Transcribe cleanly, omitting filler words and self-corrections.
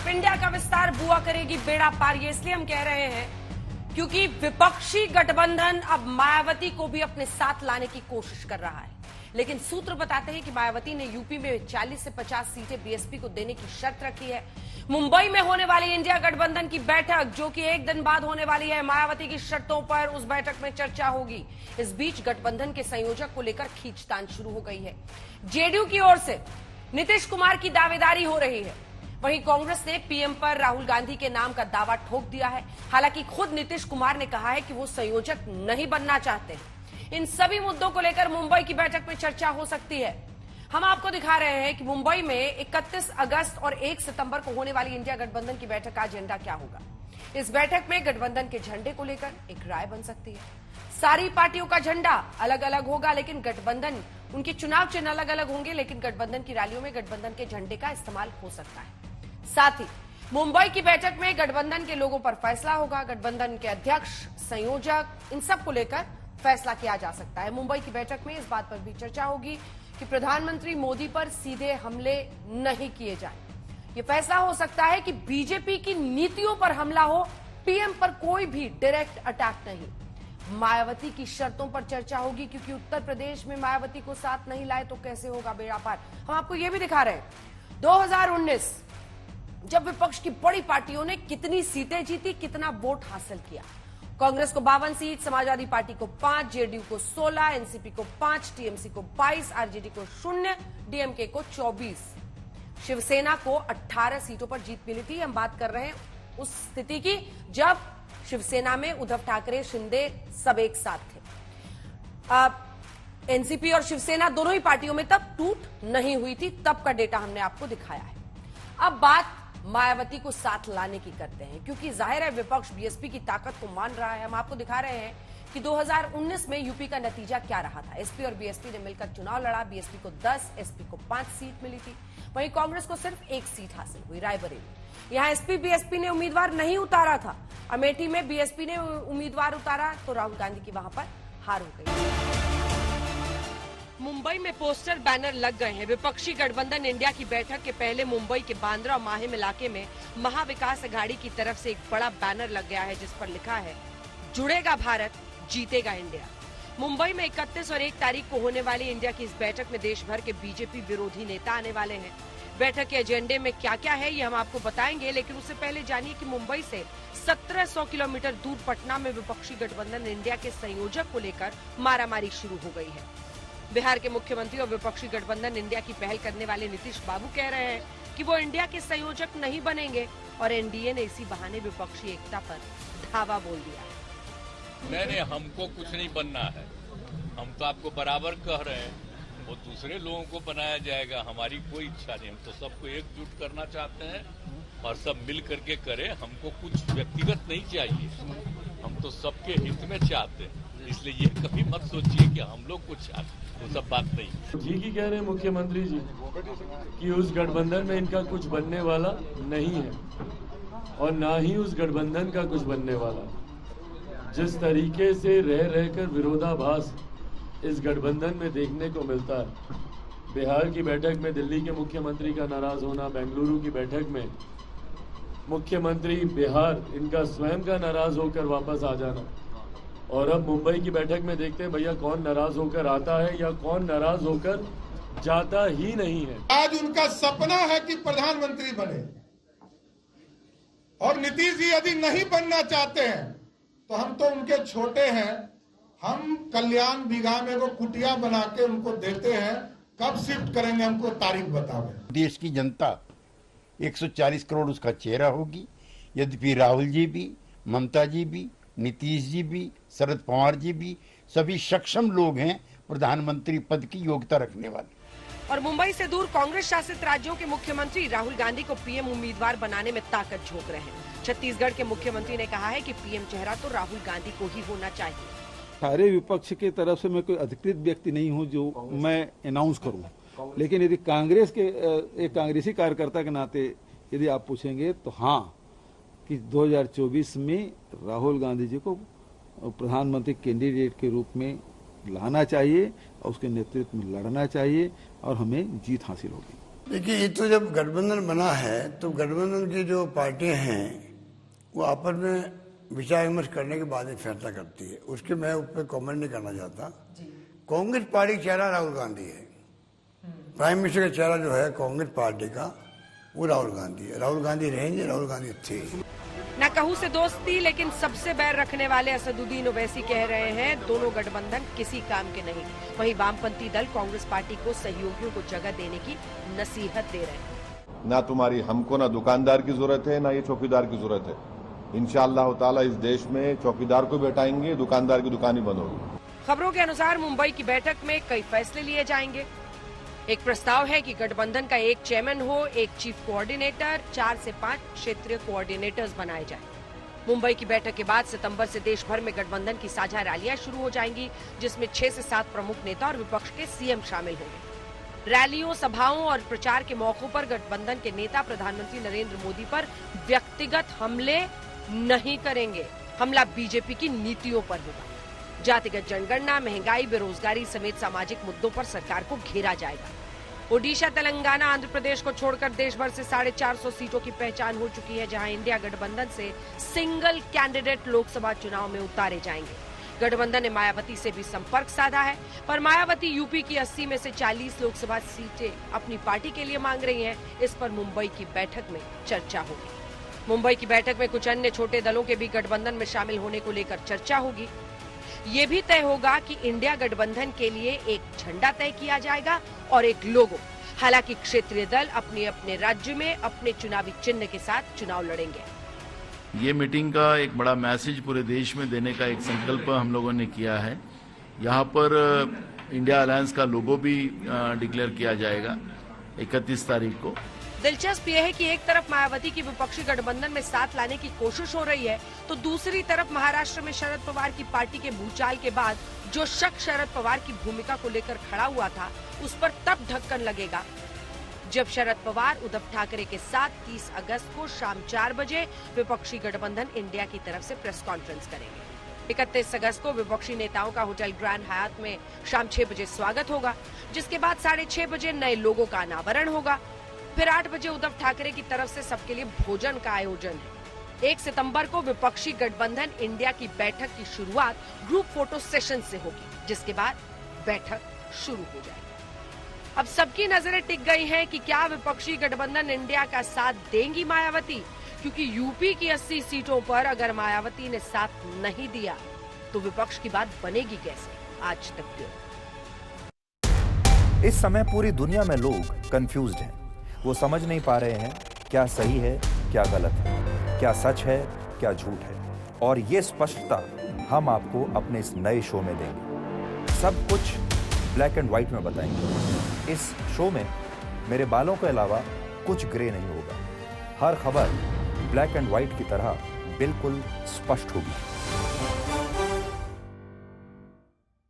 India का विस्तार बुआ करेगी बेड़ा पार। ये इसलिए हम कह रहे हैं क्योंकि विपक्षी गठबंधन अब मायावती को भी अपने साथ लाने की कोशिश कर रहा है, लेकिन सूत्र बताते हैं कि मायावती ने यूपी में 40 से 50 सीटें बीएसपी को देने की शर्त रखी है। मुंबई में होने वाली इंडिया गठबंधन की बैठक, जो कि एक दिन बाद होने वाली है, मायावती की शर्तों पर उस बैठक में चर्चा होगी। इस बीच गठबंधन के संयोजक को लेकर खींचतान शुरू हो गई है। जेडीयू की ओर से नीतीश कुमार की दावेदारी हो रही है, वहीं कांग्रेस ने पीएम पर राहुल गांधी के नाम का दावा ठोक दिया है। हालांकि खुद नीतीश कुमार ने कहा है कि वो संयोजक नहीं बनना चाहते हैं। इन सभी मुद्दों को लेकर मुंबई की बैठक में चर्चा हो सकती है। हम आपको दिखा रहे हैं कि मुंबई में 31 अगस्त और 1 सितंबर को होने वाली इंडिया गठबंधन की बैठक का एजेंडा क्या होगा। इस बैठक में गठबंधन के झंडे को लेकर एक राय बन सकती है। सारी पार्टियों का झंडा अलग अलग होगा, लेकिन गठबंधन, उनके चुनाव चिन्ह अलग अलग होंगे, लेकिन गठबंधन की रैलियों में गठबंधन के झंडे का इस्तेमाल हो सकता है। साथ ही मुंबई की बैठक में गठबंधन के लोगों पर फैसला होगा। गठबंधन के अध्यक्ष, संयोजक, इन सब को लेकर फैसला किया जा सकता है। मुंबई की बैठक में इस बात पर भी चर्चा होगी कि प्रधानमंत्री मोदी पर सीधे हमले नहीं किए जाएं। यह फैसला हो सकता है कि बीजेपी की नीतियों पर हमला हो, पीएम पर कोई भी डायरेक्ट अटैक नहीं। मायावती की शर्तों पर चर्चा होगी, क्योंकि उत्तर प्रदेश में मायावती को साथ नहीं लाए तो कैसे होगा बेड़ा पार। हम आपको यह भी दिखा रहे हैं 2019 जब विपक्ष की बड़ी पार्टियों ने कितनी सीटें जीती, कितना वोट हासिल किया। कांग्रेस को 52 सीट, समाजवादी पार्टी को 5, जेडीयू को 16, एनसीपी को 5, टीएमसी को 22, आरजेडी को 0, डीएमके को 24, शिवसेना को 18 सीटों पर जीत मिली थी। हम बात कर रहे हैं उस स्थिति की जब शिवसेना में उद्धव ठाकरे, शिंदे सब एक साथ थे। एनसीपी और शिवसेना दोनों ही पार्टियों में तब टूट नहीं हुई थी, तब का डेटा हमने आपको दिखाया है। अब बात मायावती को साथ लाने की करते हैं, क्योंकि जाहिर है विपक्ष बीएसपी की ताकत को मान रहा है। हम आपको दिखा रहे हैं कि 2019 में यूपी का नतीजा क्या रहा था। एसपी और बीएसपी ने मिलकर चुनाव लड़ा। बीएसपी को 10, एसपी को 5 सीट मिली थी, वहीं कांग्रेस को सिर्फ 1 सीट हासिल हुई, रायबरेली। यहां एसपी बीएसपी ने उम्मीदवार नहीं उतारा था। अमेठी में बीएसपी ने उम्मीदवार उतारा तो राहुल गांधी की वहां पर हार हो गई। मुंबई में पोस्टर, बैनर लग गए हैं। विपक्षी गठबंधन इंडिया की बैठक के पहले मुंबई के बांद्रा और माहिम इलाके में महाविकास अघाड़ी की तरफ से एक बड़ा बैनर लग गया है, जिस पर लिखा है, जुड़ेगा भारत, जीतेगा इंडिया। मुंबई में 31 और 1 तारीख को होने वाली इंडिया की इस बैठक में देश भर के बीजेपी विरोधी नेता आने वाले हैं। बैठक के एजेंडे में क्या क्या है ये हम आपको बताएंगे, लेकिन उससे पहले जानिए कि मुंबई से 1700 किलोमीटर दूर पटना में विपक्षी गठबंधन इंडिया के संयोजक को लेकर मारामारी शुरू हो गई है। बिहार के मुख्यमंत्री और विपक्षी गठबंधन इंडिया की पहल करने वाले नीतीश बाबू कह रहे हैं कि वो इंडिया के संयोजक नहीं बनेंगे, और एनडीए ने इसी बहाने विपक्षी एकता पर धावा बोल दिया है। नहीं, हमको कुछ नहीं बनना है। हम तो आपको बराबर कह रहे हैं, वो दूसरे लोगों को बनाया जाएगा। हमारी कोई इच्छा नहीं। हम तो सबको एकजुट करना चाहते हैं और सब मिल करके करें। हमको कुछ व्यक्तिगत नहीं चाहिए, हम तो सबके हित में चाहते हैं। इसलिए ये कभी मत सोचिए कि हम लोग कुछ चाहते हैं, वो सब बात नहीं। जी की कह रहे हैं मुख्यमंत्री जी कि उस गठबंधन में इनका कुछ बनने वाला नहीं है, और ना ही उस गठबंधन का कुछ बनने वाला। जिस तरीके से रह रहकर विरोधाभास इस गठबंधन में देखने को मिलता है, बिहार की बैठक में दिल्ली के मुख्यमंत्री का नाराज होना, बेंगलुरु की बैठक में मुख्यमंत्री बिहार इनका स्वयं का नाराज होकर वापस आ जाना, और अब मुंबई की बैठक में देखते हैं भैया कौन नाराज होकर आता है या कौन नाराज होकर जाता ही नहीं है। आज उनका सपना है कि प्रधानमंत्री बने, और नीतीश जी यदि नहीं बनना चाहते हैं तो हम तो उनके छोटे हैं। हम कल्याण बिघा में वो कुटिया बना के उनको देते हैं। कब शिफ्ट करेंगे हमको तारीख बताओ। देश की जनता 140 करोड़ उसका चेहरा होगी। यद्यपि राहुल जी भी, ममता जी भी, नीतीश जी भी, शरद पवार जी भी सभी सक्षम लोग हैं प्रधानमंत्री पद की योग्यता रखने वाले। और मुंबई से दूर कांग्रेस शासित राज्यों के मुख्यमंत्री राहुल गांधी को पीएम उम्मीदवार बनाने में ताकत झोंक रहे हैं। छत्तीसगढ़ के मुख्यमंत्री ने कहा है कि पीएम चेहरा तो राहुल गांधी को ही होना चाहिए। सारे विपक्ष की तरफ से मैं कोई अधिकृत व्यक्ति नहीं हूं जो मैं अनाउंस करूं, लेकिन यदि कांग्रेस के एक कांग्रेसी कार्यकर्ता के नाते यदि आप पूछेंगे तो हाँ, कि 2024 में राहुल गांधी जी को प्रधानमंत्री कैंडिडेट के रूप में लाना चाहिए और उसके नेतृत्व में लड़ना चाहिए, और हमें जीत हासिल होगी। देखिए, ये तो जब गठबंधन बना है तो गठबंधन की जो पार्टियां हैं वो आपस में विचार विमर्श करने के बाद ही फैसला करती है। उसके मैं उस पर कॉमेंट नहीं करना चाहता। कांग्रेस पार्टी का चेहरा राहुल गांधी है। प्राइम मिनिस्टर का चेहरा जो है कांग्रेस पार्टी का वो राहुल गांधी है। राहुल गांधी रहेंगे, राहुल गांधी थे। न कहूं से दोस्ती, लेकिन सबसे बैर रखने वाले असदुद्दीन ओवैसी कह रहे हैं दोनों गठबंधन किसी काम के नहीं। वहीं वामपंथी दल कांग्रेस पार्टी को सहयोगियों को जगह देने की नसीहत दे रहे हैं। ना तुम्हारी हमको ना दुकानदार की जरूरत है, ना ये चौकीदार की जरूरत है। इंशाअल्लाह ताला इस देश में चौकीदार को बैठाएंगे, दुकानदार की दुकान ही बंद होगी। खबरों के अनुसार मुंबई की बैठक में कई फैसले लिए जाएंगे। एक प्रस्ताव है कि गठबंधन का एक चेयरमैन हो, एक चीफ कोऑर्डिनेटर, 4 से 5 क्षेत्रीय कोऑर्डिनेटर्स बनाए जाएं। मुंबई की बैठक के बाद सितंबर से देश भर में गठबंधन की साझा रैलियां शुरू हो जाएंगी, जिसमें 6 से 7 प्रमुख नेता और विपक्ष के सीएम शामिल होंगे। रैलियों, सभाओं और प्रचार के मौकों पर गठबंधन के नेता प्रधानमंत्री नरेंद्र मोदी पर व्यक्तिगत हमले नहीं करेंगे। हमला बीजेपी की नीतियों पर होगा। जातिगत जनगणना, महंगाई, बेरोजगारी समेत सामाजिक मुद्दों पर सरकार को घेरा जाएगा। ओडिशा, तेलंगाना, आंध्र प्रदेश को छोड़कर देश भर से 450 सीटों की पहचान हो चुकी है, जहां इंडिया गठबंधन से सिंगल कैंडिडेट लोकसभा चुनाव में उतारे जाएंगे। गठबंधन ने मायावती से भी संपर्क साधा है, पर मायावती यूपी की 80 में से 40 लोकसभा सीटें अपनी पार्टी के लिए मांग रही हैं। इस पर मुंबई की बैठक में चर्चा होगी। मुंबई की बैठक में कुछ अन्य छोटे दलों के भी गठबंधन में शामिल होने को लेकर चर्चा होगी। ये भी तय होगा कि इंडिया गठबंधन के लिए एक झंडा तय किया जाएगा और एक लोगो। हालांकि क्षेत्रीय दल अपने अपने राज्य में अपने चुनावी चिन्ह के साथ चुनाव लड़ेंगे। ये मीटिंग का एक बड़ा मैसेज पूरे देश में देने का एक संकल्प हम लोगों ने किया है। यहाँ पर इंडिया अलायंस का लोगो भी डिक्लेयर किया जाएगा 31 तारीख को। दिलचस्प यह है कि एक तरफ मायावती की विपक्षी गठबंधन में साथ लाने की कोशिश हो रही है, तो दूसरी तरफ महाराष्ट्र में शरद पवार की पार्टी के भूचाल के बाद जो शक शरद पवार की भूमिका को लेकर खड़ा हुआ था, उस पर तब ढक्कन लगेगा जब शरद पवार उद्धव ठाकरे के साथ 30 अगस्त को शाम 4 बजे विपक्षी गठबंधन इंडिया की तरफ से प्रेस कॉन्फ्रेंस करेंगे। 31 अगस्त को विपक्षी नेताओं का होटल ग्रैंड हयात में शाम 6 बजे स्वागत होगा, जिसके बाद 6:30 बजे नए लोगों का अनावरण होगा। फिर 8 बजे उद्धव ठाकरे की तरफ से सबके लिए भोजन का आयोजन है। 1 सितंबर को विपक्षी गठबंधन इंडिया की बैठक की शुरुआत ग्रुप फोटो सेशन से होगी, जिसके बाद बैठक शुरू हो जाएगी। अब सबकी नजरें टिक गई हैं कि क्या विपक्षी गठबंधन इंडिया का साथ देंगी मायावती, क्योंकि यूपी की 80 सीटों पर अगर मायावती ने साथ नहीं दिया तो विपक्ष की बात बनेगी कैसे? आज तक क्यों? इस समय पूरी दुनिया में लोग कंफ्यूज्ड हैं। वो समझ नहीं पा रहे हैं क्या सही है, क्या गलत है, क्या सच है, क्या झूठ है। और ये स्पष्टता हम आपको अपने इस नए शो में देंगे। सब कुछ ब्लैक एंड व्हाइट में बताएंगे। इस शो में मेरे बालों के अलावा कुछ ग्रे नहीं होगा। हर खबर ब्लैक एंड व्हाइट की तरह बिल्कुल स्पष्ट होगी।